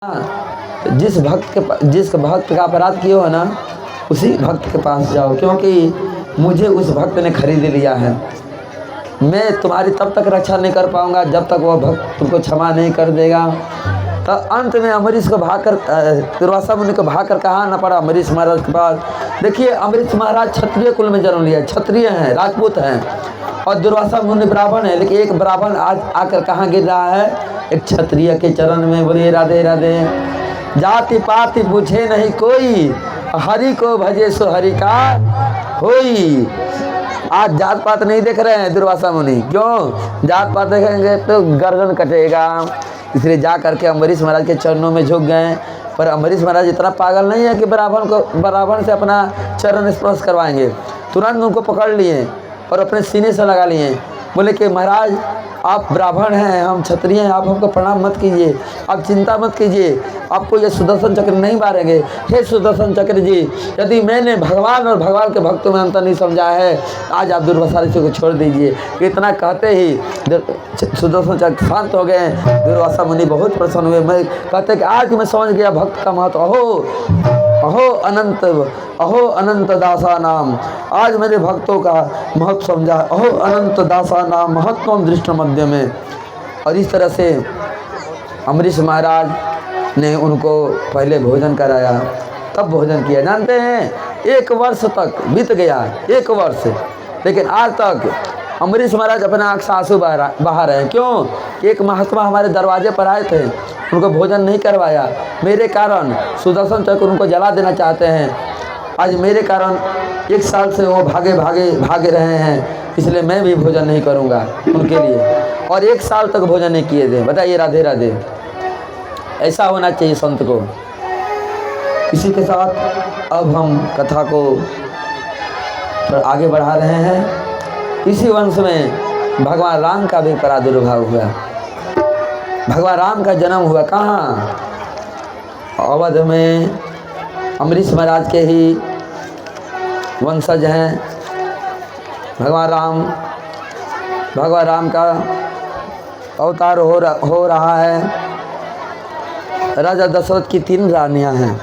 जिस भक्त का अपराध किए हो ना, उसी भक्त के पास जाओ, क्योंकि मुझे उस भक्त ने खरीद लिया है। मैं तुम्हारी तब तक रक्षा नहीं कर पाऊंगा जब तक वह भक्त तुमको क्षमा नहीं कर देगा। तो अंत में अम्बरीश को भागकर दुर्वासा मुनि को भागकर कहा न पड़ा अम्बरीश महाराज के पास। देखिए, अम्बरीश महाराज क्षत्रिय कुल में जन्म लिया, क्षत्रिय हैं, राजपूत हैं, और दुर्वासा मुनि ब्राह्मण है। लेकिन एक ब्राह्मण आज आकर कहाँ गिर रहा है? एक क्षत्रिय के चरण में। बोलिए राधे राधे। जाति पाति पूछे नहीं कोई, हरि को भजे सो हरि का होई। आज जात पात नहीं देख रहे हैं दुर्वासा मुनि, क्यों? जात पात देखेंगे तो गर्दन कटेगा। इसलिए जा करके अम्बरीश महाराज के चरणों में झुक गए। पर अम्बरीश महाराज इतना पागल नहीं है कि ब्राह्मण से अपना चरण स्पर्श करवाएंगे। तुरंत उनको पकड़ लिए और अपने सीने से लगा लिए। बोले कि महाराज, आप ब्राह्मण हैं, हम क्षत्रिय हैं, आप हमको प्रणाम मत कीजिए, आप चिंता मत कीजिए, आपको ये सुदर्शन चक्र नहीं मारेंगे। हे सुदर्शन चक्र जी, यदि मैंने भगवान और भगवान के भक्तों में अंतर नहीं समझा है, आज आप दुर्वासा ऋषि को छोड़ दीजिए। इतना कहते ही सुदर्शन चक्र शांत हो गए। दुर्वासा मुनि बहुत प्रसन्न हुए। मैं कहते कि आज मैं समझ गया भक्त का महत्व। अहो अनंत दासा नाम, आज मेरे भक्तों का महत्व समझा। अहो अनंत दासा नाम महत्वम दृष्ट मध्य में। और इस तरह से अम्बरीश महाराज ने उनको पहले भोजन कराया, तब भोजन किया। जानते हैं, 1 वर्ष तक बीत गया, 1 वर्ष, लेकिन आज तक अम्बरीश महाराज अपने आँख से आंसू बहा रहे हैं। क्यों? एक महात्मा हमारे दरवाजे पर आए थे, उनको भोजन नहीं करवाया। मेरे कारण सुदर्शन चक्र उनको जला देना चाहते हैं। आज मेरे कारण 1 साल से वो भागे रहे हैं, इसलिए मैं भी भोजन नहीं करूंगा उनके लिए। और 1 साल तक भोजन नहीं किए थे। बताइए राधे राधे। ऐसा होना चाहिए संत को। इसी के साथ अब हम कथा को आगे बढ़ा रहे हैं। इसी वंश में भगवान राम का भी प्रादुर्भाव हुआ। भगवान राम का जन्म हुआ कहाँ? अवध में। अम्बरीश महाराज के ही वंशज हैं भगवान राम का अवतार हो रहा है। राजा दशरथ की 3 रानियां हैं,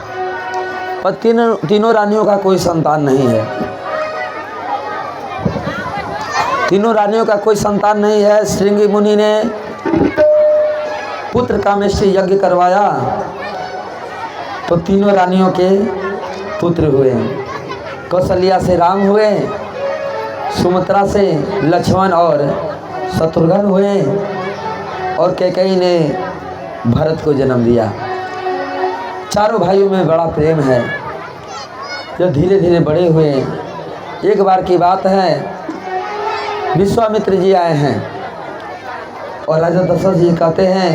पर तीनों रानियों का कोई संतान नहीं है। तीनों रानियों का कोई संतान नहीं है। श्रृंगी मुनि ने पुत्र कामेष्टि यज्ञ करवाया तो तीनों रानियों के पुत्र हुए। कौशल्या से राम हुए, सुमित्रा से लक्ष्मण और शत्रुघ्न हुए, और कैकेयी ने भरत को जन्म दिया। चारों भाइयों में बड़ा प्रेम है, जो धीरे धीरे बड़े हुए। एक बार की बात है, विश्वामित्र जी आए हैं और राजा दशरथ जी कहते हैं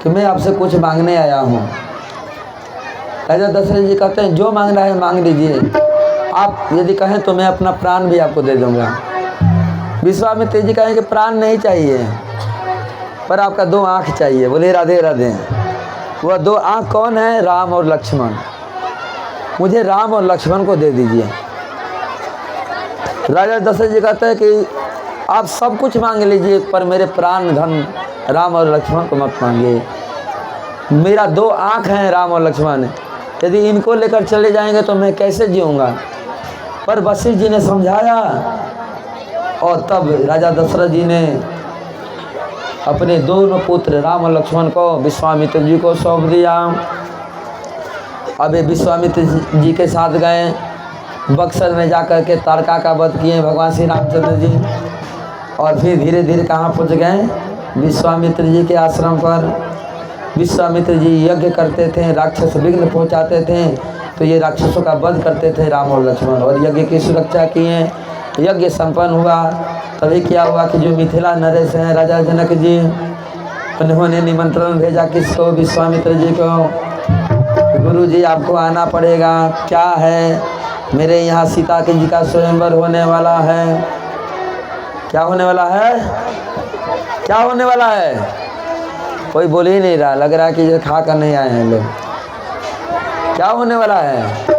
कि मैं आपसे कुछ मांगने आया हूँ। राजा दशरथ जी कहते हैं जो मांगना है मांग लीजिए, आप यदि कहें तो मैं अपना प्राण भी आपको दे दूंगा। विश्वामित्र जी कहें कि प्राण नहीं चाहिए, पर आपका 2 आँख चाहिए। बोले राधे राधे। वह 2 आँख कौन है? राम और लक्ष्मण। मुझे राम और लक्ष्मण को दे दीजिए। राजा दशरथ जी कहते हैं कि आप सब कुछ मांग लीजिए, पर मेरे प्राण धन राम और लक्ष्मण को मत मांगिए। मेरा 2 आँख हैं राम और लक्ष्मण, यदि इनको लेकर चले जाएंगे तो मैं कैसे जीऊँगा? पर वशिष्ठ जी ने समझाया, और तब राजा दशरथ जी ने अपने 2 पुत्र राम और लक्ष्मण को विश्वामित्र जी को सौंप दिया। अब ये विश्वामित्र जी के साथ गए, बक्सर में जाकर के तारका का वध किए भगवान श्री रामचंद्र जी। और फिर धीरे धीरे कहाँ पहुँच गए? विश्वामित्र जी के आश्रम पर। विश्वामित्र जी यज्ञ करते थे, राक्षस विघ्न पहुँचाते थे, तो ये राक्षसों का वध करते थे राम और लक्ष्मण, और यज्ञ की सुरक्षा किए। यज्ञ संपन्न हुआ। तभी क्या हुआ कि जो मिथिला नरेश हैं राजा जनक जी, उन्होंने निमंत्रण भेजा किसको? विश्वामित्र जी को। गुरु जी आपको आना पड़ेगा। क्या है? मेरे यहाँ सीता के जी का स्वयंवर होने वाला है। क्या होने वाला है? क्या होने वाला है? कोई बोल ही नहीं रहा, लग रहा है कि ये खा कर नहीं आए हैं लोग। क्या होने वाला है?